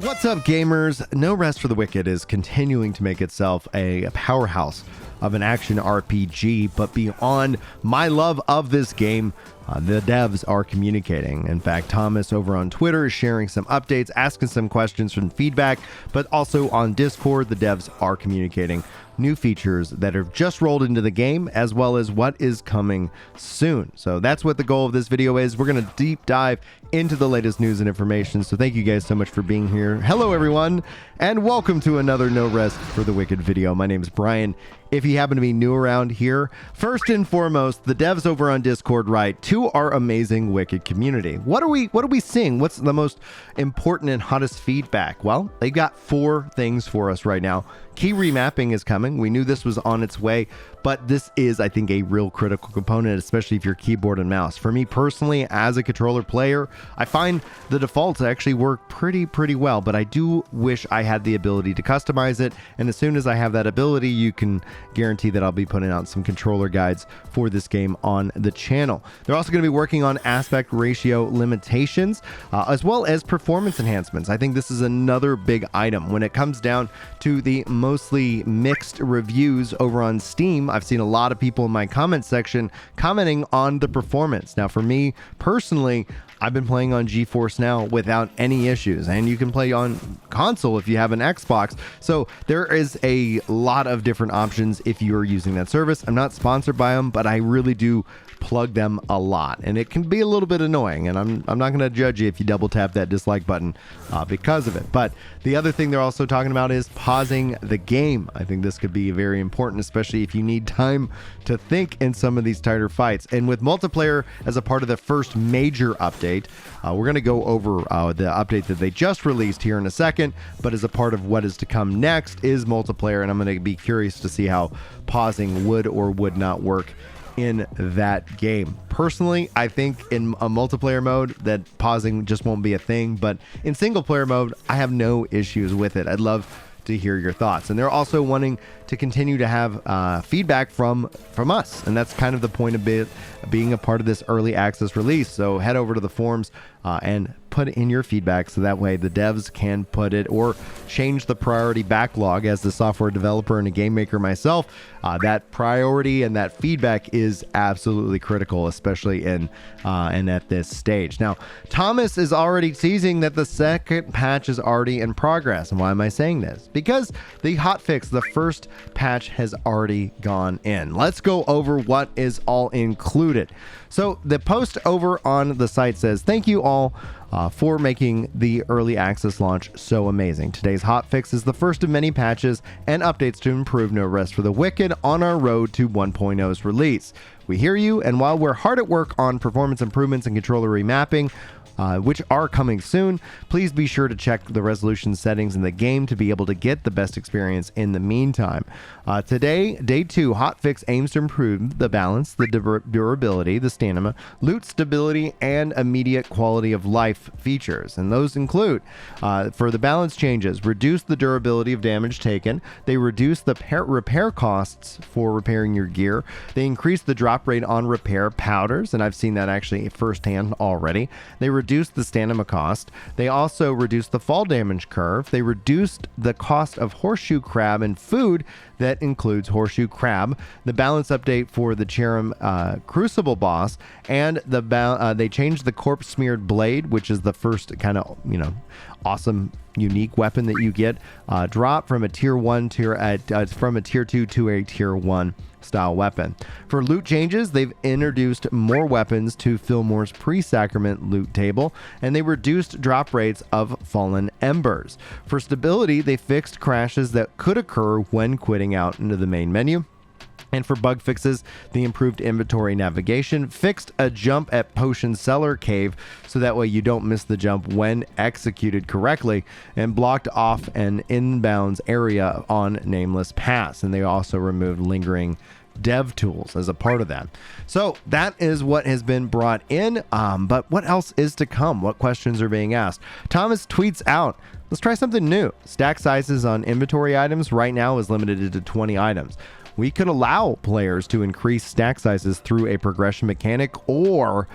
What's up, gamers? No Rest for the Wicked is continuing to make itself a powerhouse of an action RPG, but beyond my love of this game, the devs are communicating. In fact, Thomas over on Twitter is sharing some updates, asking some questions from feedback, but also on Discord, the devs are communicating new features that have just rolled into the game, as well as what is coming soon. So that's what the goal of this video is. We're going to deep dive into the latest news and information. So thank you guys so much for being here. Hello, everyone, and welcome to another No Rest for the Wicked video. My name is Brian. If you happen to be new around here, first and foremost, the devs over on Discord write to our amazing Wicked community. What are we seeing? What's the most important and hottest feedback? Well, they got 4 things for us right now. Key remapping is coming. We knew this was on its way, but this is, I think, a real critical component, especially if you're keyboard and mouse. For me personally, as a controller player, I find the defaults actually work pretty well, but I do wish I had the ability to customize it. And as soon as I have that ability, you can guarantee that I'll be putting out some controller guides for this game on the channel. They're also going to be working on aspect ratio limitations, as well as performance enhancements. I think this is another big item when it comes down to the mostly mixed reviews over on Steam. I've seen a lot of people in my comment section commenting on the performance. Now, for me personally, I've been playing on GeForce Now without any issues, and you can play on console if you have an Xbox. So there is a lot of different options if you're using that service. I'm not sponsored by them, but I really do plug them a lot, and it can be a little bit annoying, and I'm not going to judge you if you double tap that dislike button because of it. But the other thing they're also talking about is pausing the game. I think this could be very important, especially if you need time to think in some of these tighter fights. And with multiplayer as a part of the first major update, we're going to go over the update that they just released here in a second, but as a part of what is to come next is multiplayer, and I'm going to be curious to see how pausing would or would not work in that game. Personally, I think in a multiplayer mode that pausing just won't be a thing, but in single player mode, I have no issues with it. I'd love to hear your thoughts. And they're also wanting to continue to have feedback from us, and that's kind of the point of being a part of this early access release. So head over to the forums and put in your feedback, so that way the devs can put it or change the priority backlog. As the software developer and a game maker myself, that priority and that feedback is absolutely critical, especially in and at this stage. Now, Thomas is already teasing that the second patch is already in progress. And why am I saying this? Because the hotfix, the first patch, has already gone in. Let's go over what is all included. So the post over on the site says, "Thank you all for making the early access launch so amazing. Today's hotfix is the first of many patches and updates to improve No Rest for the Wicked on our road to 1.0's release. We hear you, and while we're hard at work on performance improvements and controller remapping, which are coming soon, please be sure to check the resolution settings in the game to be able to get the best experience in the meantime. Today, day 2, hotfix aims to improve the balance, the durability, the stamina, loot stability, and immediate quality of life features. And those include, for the balance changes, reduce the durability of damage taken. They reduce the repair costs for repairing your gear. They increase the drop rate on repair powders, and I've seen that actually firsthand already. They reduced the stamina cost. They also reduced the fall damage curve. They reduced the cost of horseshoe crab and food that includes horseshoe crab. The balance update for the Cherem Crucible boss, and they changed the corpse smeared blade, which is the first kind of awesome unique weapon that you get drop from a tier 2 to a tier 1 style weapon. For loot changes, they've introduced more weapons to Filmore's pre-sacrament loot table, and they reduced drop rates of fallen embers. For stability, they fixed crashes that could occur when quitting out into the main menu. And for bug fixes, the improved inventory navigation, fixed a jump at Potion Cellar Cave so that way you don't miss the jump when executed correctly, and blocked off an inbounds area on Nameless Pass. And they also removed lingering dev tools as a part of that. So that is what has been brought in, but what else is to come? What questions are being asked? Thomas tweets out, "Let's try something new. Stack sizes on inventory items right now is limited to 20 items. We could allow players to increase stack sizes through a progression mechanic or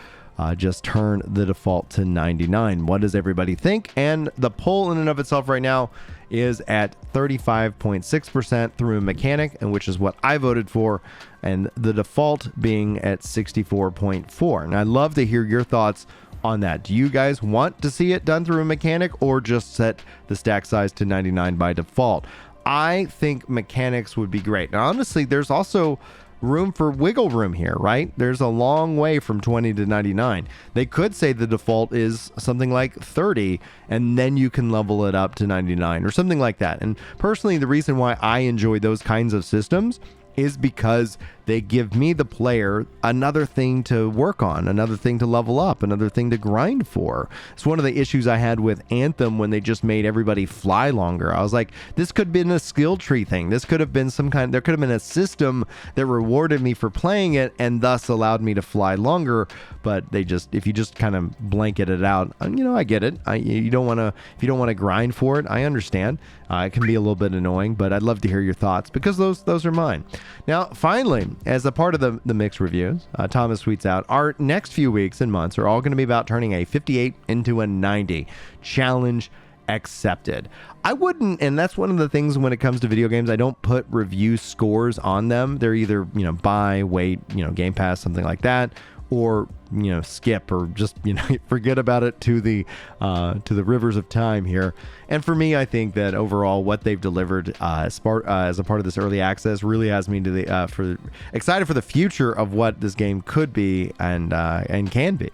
just turn the default to 99. What does everybody think? And the poll in and of itself right now is at 35.6% through mechanic, and which is what I voted for, and the default being at 64.4. And I'd love to hear your thoughts on that. Do you guys want to see it done through a mechanic, or just set the stack size to 99 by default? I think mechanics would be great. Now, honestly, there's also room for wiggle room here, right? There's a long way from 20 to 99. They could say the default is something like 30, and then you can level it up to 99 or something like that. And personally, the reason why I enjoy those kinds of systems is because they give me, the player, another thing to work on, another thing to level up, another thing to grind for. It's one of the issues I had with Anthem when they just made everybody fly longer. I was like, this could have been a skill tree thing. This could have been there could have been a system that rewarded me for playing it and thus allowed me to fly longer. But if you just kind of blanket it out, I get it. If you don't want to grind for it, I understand. It can be a little bit annoying, but I'd love to hear your thoughts, because those are mine. Now, finally, as a part of the mix reviews, Thomas tweets out, our next few weeks and months are all going to be about turning a 58 into a 90. Challenge accepted. I wouldn't, and that's one of the things when it comes to video games, I don't put review scores on them. They're either, buy, wait, Game Pass, something like that, or skip, or just forget about it to the rivers of time here. And for me, I think that overall what they've delivered as a part of this early access really has me to excited for the future of what this game could be and can be.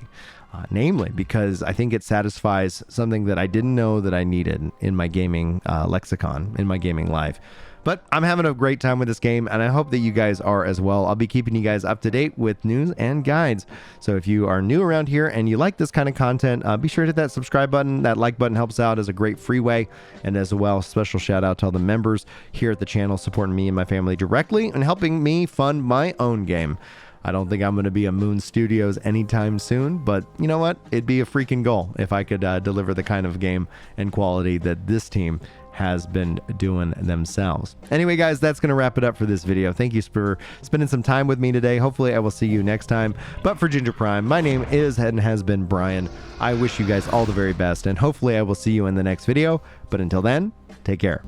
Namely, because I think it satisfies something that I didn't know that I needed in my gaming lexicon, in my gaming life. But I'm having a great time with this game, and I hope that you guys are as well. I'll be keeping you guys up to date with news and guides. So if you are new around here and you like this kind of content, be sure to hit that subscribe button. That like button helps out as a great free way. And as well, special shout out to all the members here at the channel supporting me and my family directly and helping me fund my own game. I don't think I'm going to be a Moon Studios anytime soon, but you know what? It'd be a freaking goal if I could deliver the kind of game and quality that this team has been doing themselves. Anyway, guys, that's going to wrap it up for this video. Thank you for spending some time with me today. Hopefully, I will see you next time. But for Ginger Prime, my name is and has been Brian. I wish you guys all the very best, and hopefully I will see you in the next video. But until then, take care.